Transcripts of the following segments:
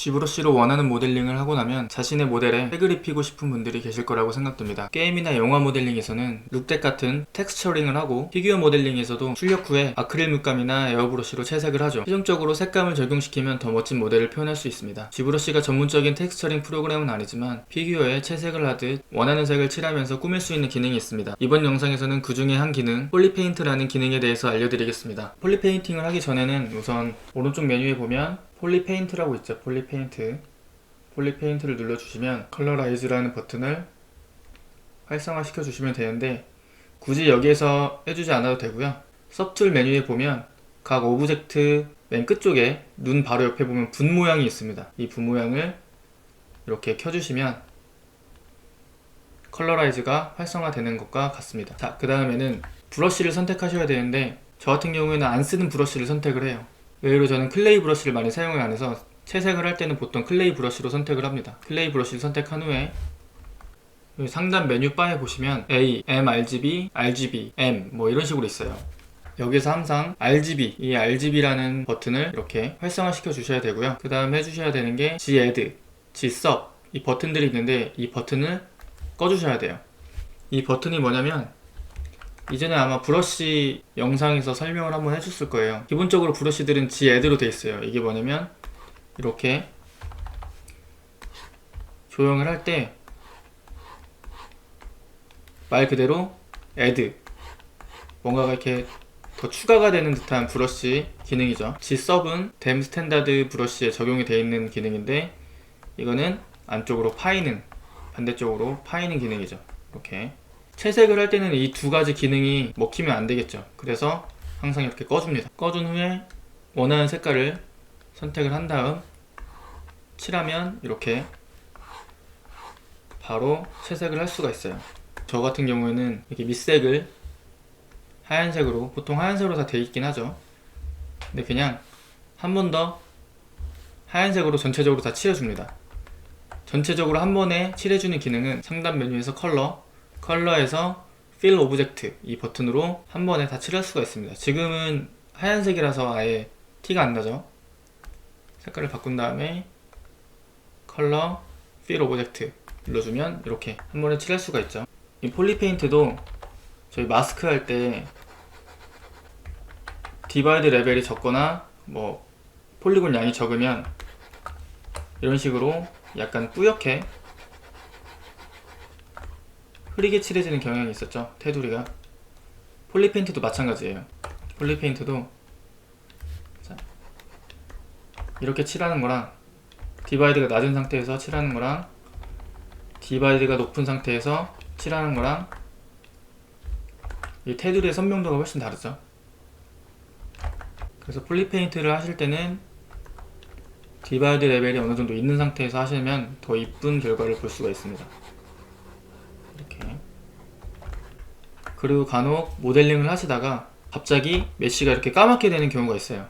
G브러쉬로 원하는 모델링을 하고 나면 자신의 모델에 색을 입히고 싶은 분들이 계실 거라고 생각됩니다. 게임이나 영화 모델링에서는 룩덱 같은 텍스처링을 하고, 피규어 모델링에서도 출력 후에 아크릴 물감이나 에어브러쉬로 채색을 하죠. 최종적으로 색감을 적용시키면 더 멋진 모델을 표현할 수 있습니다. G브러쉬가 전문적인 텍스처링 프로그램은 아니지만 피규어에 채색을 하듯 원하는 색을 칠하면서 꾸밀 수 있는 기능이 있습니다. 이번 영상에서는 그 중에 한 기능, 폴리페인트라는 기능에 대해서 알려드리겠습니다. 폴리페인팅을 하기 전에는 우선 오른쪽 메뉴에 보면 폴리페인트라고 있죠. 폴리페인트를 눌러주시면 컬러라이즈라는 버튼을 활성화시켜 주시면 되는데, 굳이 여기에서 해주지 않아도 되고요. 서툴 메뉴에 보면 각 오브젝트 맨 끝쪽에 눈 바로 옆에 보면 분 모양이 있습니다. 이 분 모양을 이렇게 켜주시면 컬러라이즈가 활성화되는 것과 같습니다. 자, 그 다음에는 브러쉬를 선택하셔야 되는데, 저 같은 경우에는 안 쓰는 브러쉬를 선택을 해요. 의외로 저는 클레이 브러쉬를 많이 사용을 안 해서 채색을 할 때는 보통 클레이 브러쉬로 선택을 합니다. 클레이 브러쉬를 선택한 후에 여기 상단 메뉴 바에 보시면 A, M, RGB, RGB, M 뭐 이런 식으로 있어요. 여기서 항상 RGB, 이 RGB라는 버튼을 이렇게 활성화 시켜 주셔야 되고요. 그 다음 해주셔야 되는 게 G-Add, G-Sub 이 버튼들이 있는데, 이 버튼을 꺼주셔야 돼요. 이 버튼이 뭐냐면, 이전에 아마 브러쉬 영상에서 설명을 한번 해줬을 거예요. 기본적으로 브러쉬들은 G-Add로 되어 있어요. 이게 뭐냐면 이렇게 조형을 할 때 말 그대로 add, 뭔가가 이렇게 더 추가가 되는 듯한 브러쉬 기능이죠. G-Sub은 댐 스탠다드 브러쉬에 적용이 되어 있는 기능인데, 이거는 안쪽으로 파이는, 반대쪽으로 파이는 기능이죠. 이렇게 채색을 할 때는 이 두 가지 기능이 먹히면 안 되겠죠. 그래서 항상 이렇게 꺼줍니다. 꺼준 후에 원하는 색깔을 선택을 한 다음 칠하면 이렇게 바로 채색을 할 수가 있어요. 저 같은 경우에는 이렇게 밑색을 하얀색으로, 보통 하얀색으로 다 되어 있긴 하죠. 근데 그냥 한 번 더 하얀색으로 전체적으로 다 칠해줍니다. 전체적으로 한 번에 칠해주는 기능은 상단 메뉴에서 컬러에서 Fill Object 이 버튼으로 한 번에 다 칠할 수가 있습니다. 지금은 하얀색이라서 아예 티가 안 나죠. 색깔을 바꾼 다음에 컬러 Fill Object 눌러주면 이렇게 한 번에 칠할 수가 있죠. 이 폴리페인트도 저희 마스크 할 때 디바이드 레벨이 적거나 뭐 폴리곤 양이 적으면 이런 식으로 약간 뿌옇게 흐리게 칠해지는 경향이 있었죠. 테두리가. 폴리페인트도 마찬가지예요. 폴리페인트도 이렇게 칠하는 거랑, 디바이드가 낮은 상태에서 칠하는 거랑, 디바이드가 높은 상태에서 칠하는 거랑, 이 테두리의 선명도가 훨씬 다르죠. 그래서 폴리페인트를 하실 때는 디바이드 레벨이 어느 정도 있는 상태에서 하시면 더 이쁜 결과를 볼 수가 있습니다. 이렇게. 그리고 간혹 모델링을 하시다가 갑자기 메쉬가 이렇게 까맣게 되는 경우가 있어요.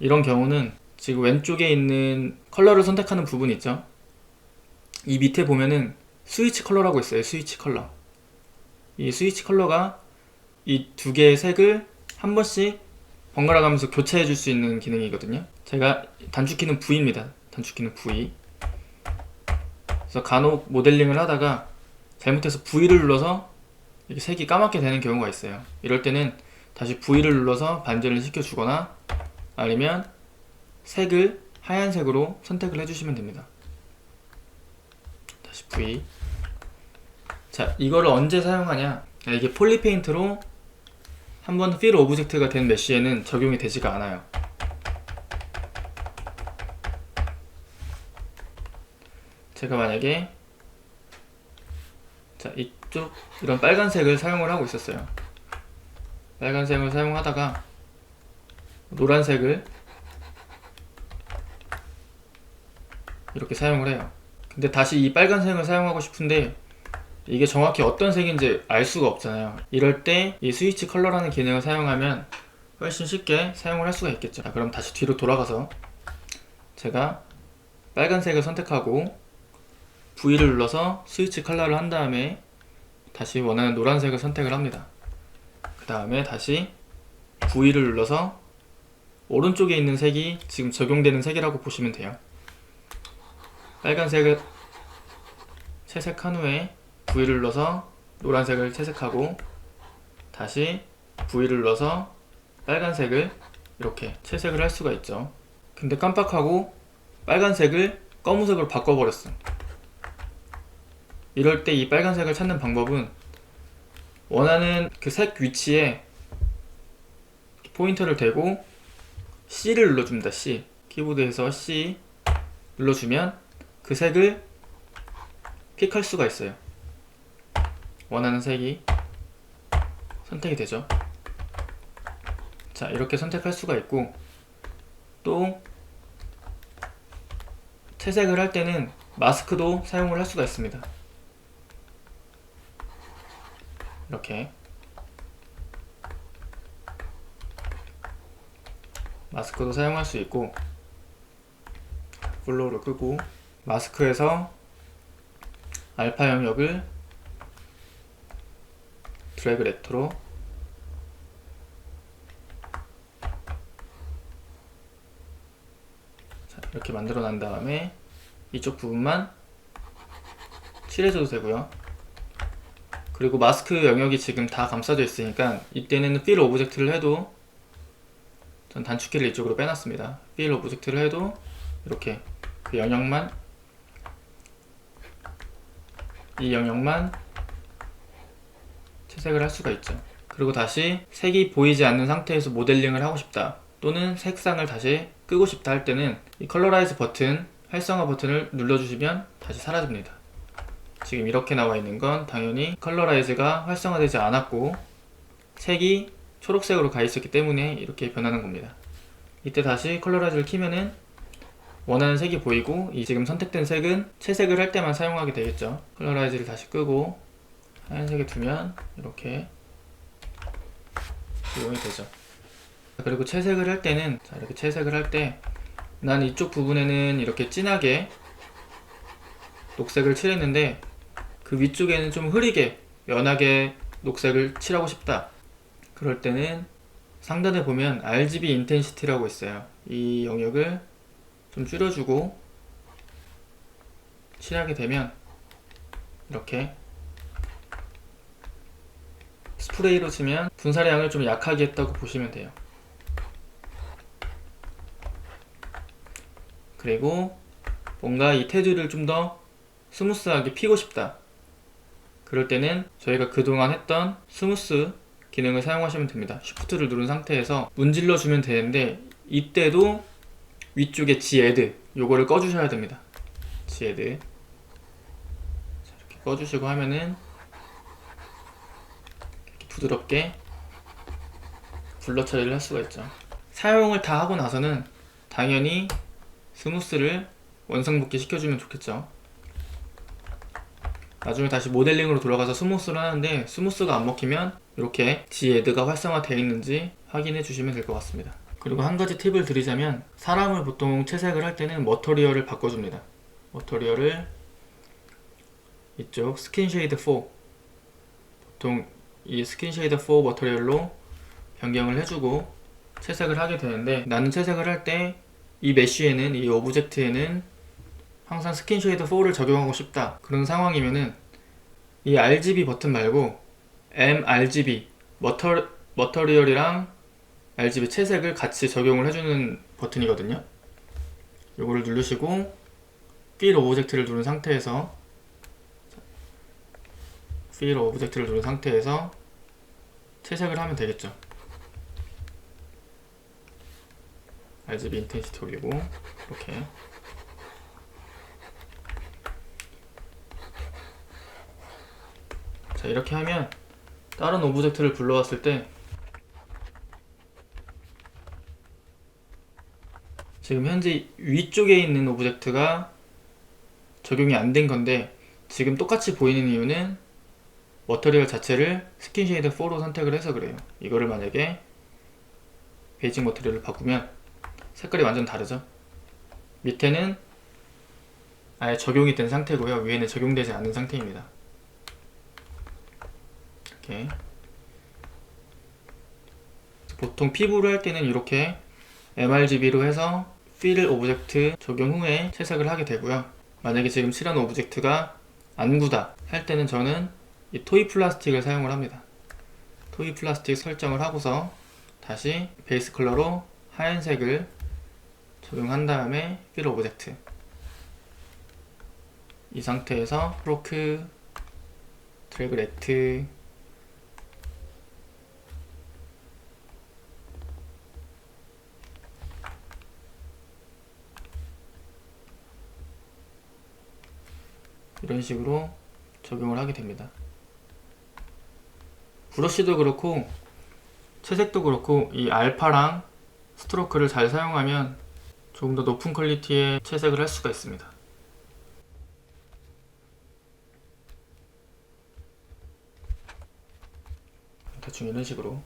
이런 경우는 지금 왼쪽에 있는 컬러를 선택하는 부분 있죠? 이 밑에 보면은 스위치 컬러라고 있어요. 스위치 컬러. 이 스위치 컬러가 이 두 개의 색을 한 번씩 번갈아 가면서 교체해 줄 수 있는 기능이거든요. 제가 단축키는 V입니다. 단축키는 V. 그래서 간혹 모델링을 하다가 잘못해서 V를 눌러서 이렇게 색이 까맣게 되는 경우가 있어요. 이럴 때는 다시 V를 눌러서 반전을 시켜주거나, 아니면 색을 하얀색으로 선택을 해주시면 됩니다. 다시 V. 자, 이거를 언제 사용하냐? 이게 폴리페인트로 한번 필 오브젝트가 된 메쉬에는 적용이 되지가 않아요. 제가 만약에 이쪽 이런 빨간색을 사용을 하고 있었어요. 빨간색을 사용하다가 노란색을 이렇게 사용을 해요. 근데 다시 이 빨간색을 사용하고 싶은데 이게 정확히 어떤 색인지 알 수가 없잖아요. 이럴 때 이 스위치 컬러라는 기능을 사용하면 훨씬 쉽게 사용을 할 수가 있겠죠. 자, 그럼 다시 뒤로 돌아가서 제가 빨간색을 선택하고 V를 눌러서 스위치 컬러를 한 다음에 다시 원하는 노란색을 선택을 합니다. 그 다음에 다시 V를 눌러서 오른쪽에 있는 색이 지금 적용되는 색이라고 보시면 돼요. 빨간색을 채색한 후에 V를 눌러서 노란색을 채색하고 다시 V를 눌러서 빨간색을 이렇게 채색을 할 수가 있죠. 근데 깜빡하고 빨간색을 검은색으로 바꿔버렸어. 이럴 때 이 빨간색을 찾는 방법은 원하는 그 색 위치에 포인터를 대고 C를 눌러줍니다. C. 키보드에서 C 눌러주면 그 색을 픽할 수가 있어요. 원하는 색이 선택이 되죠. 자, 이렇게 선택할 수가 있고, 또 채색을 할 때는 마스크도 사용을 할 수가 있습니다. 이렇게 마스크도 사용할 수 있고, 블로우를 끄고 마스크에서 알파 영역을 드래그 레터로 이렇게 만들어 난 다음에 이쪽 부분만 칠해줘도 되고요. 그리고 마스크 영역이 지금 다 감싸져 있으니까 이때는 Fill 오브젝트를 해도, 전 단축키를 이쪽으로 빼놨습니다. Fill 오브젝트를 해도 이렇게 그 영역만, 이 영역만 채색을 할 수가 있죠. 그리고 다시 색이 보이지 않는 상태에서 모델링을 하고 싶다, 또는 색상을 다시 끄고 싶다 할 때는 이 컬러라이즈 버튼, 활성화 버튼을 눌러주시면 다시 사라집니다. 지금 이렇게 나와 있는 건 당연히 컬러라이즈가 활성화되지 않았고 색이 초록색으로 가 있었기 때문에 이렇게 변하는 겁니다. 이때 다시 컬러라이즈를 키면은 원하는 색이 보이고, 이 지금 선택된 색은 채색을 할 때만 사용하게 되겠죠. 컬러라이즈를 다시 끄고 하얀색에 두면 이렇게 이용이 되죠. 그리고 채색을 할 때는, 자, 이렇게 채색을 할 때 난 이쪽 부분에는 이렇게 진하게 녹색을 칠했는데 그 위쪽에는 좀 흐리게 연하게 녹색을 칠하고 싶다. 그럴 때는 상단에 보면 RGB 인텐시티라고 있어요. 이 영역을 좀 줄여주고 칠하게 되면 이렇게 스프레이로 치면 분사의 양을 좀 약하게 했다고 보시면 돼요. 그리고 뭔가 이 테두리를 좀 더 스무스하게 피고 싶다. 그럴 때는 저희가 그동안 했던 스무스 기능을 사용하시면 됩니다. 쉬프트를 누른 상태에서 문질러 주면 되는데, 이때도 위쪽에 G-Add 요거를 꺼주셔야 됩니다. G-Add 이렇게 꺼주시고 하면은 이렇게 부드럽게 블러 처리를 할 수가 있죠. 사용을 다 하고 나서는 당연히 스무스를 원상복귀 시켜주면 좋겠죠. 나중에 다시 모델링으로 돌아가서 스무스를 하는데 스무스가 안 먹히면 이렇게 G-Add가 활성화되어 있는지 확인해 주시면 될 것 같습니다. 그리고 한 가지 팁을 드리자면, 사람을 보통 채색을 할 때는 머터리얼을 바꿔줍니다. 머터리얼을 이쪽 스킨 쉐이드 4, 보통 이 스킨 쉐이드 4 머터리얼로 변경을 해주고 채색을 하게 되는데, 나는 채색을 할 때 이 메쉬에는, 이 오브젝트에는 항상 스킨 쉐이드 4를 적용하고 싶다. 그런 상황이면은 이 RGB 버튼 말고 mRGB, 머터리얼이랑 RGB 채색을 같이 적용을 해주는 버튼이거든요. 요거를 누르시고 Fill 오브젝트를 누른 상태에서 채색을 하면 되겠죠. RGB 인텐시티 올리고 이렇게. 자, 이렇게 하면 다른 오브젝트를 불러왔을 때 지금 현재 위쪽에 있는 오브젝트가 적용이 안 된 건데, 지금 똑같이 보이는 이유는 머터리얼 자체를 스킨 쉐이드 4로 선택을 해서 그래요. 이거를 만약에 베이직 머터리얼을 바꾸면 색깔이 완전 다르죠. 밑에는 아예 적용이 된 상태고요, 위에는 적용되지 않은 상태입니다. 이렇게 보통 피부를 할 때는 이렇게 mRGB로 해서 Fill 오브젝트 적용 후에 채색을 하게 되고요. 만약에 지금 칠하는 오브젝트가 안 구다 할 때는 저는 이 토이 플라스틱을 사용을 합니다. 토이 플라스틱 설정을 하고서 다시 베이스 컬러로 하얀색을 적용한 다음에 필 오브젝트, 이 상태에서 스트로크, 드래그 렉트, 이런 식으로 적용을 하게 됩니다. 브러쉬도 그렇고 채색도 그렇고 이 알파랑 스트로크를 잘 사용하면 조금 더 높은 퀄리티의 채색을 할 수가 있습니다. 대충 이런 식으로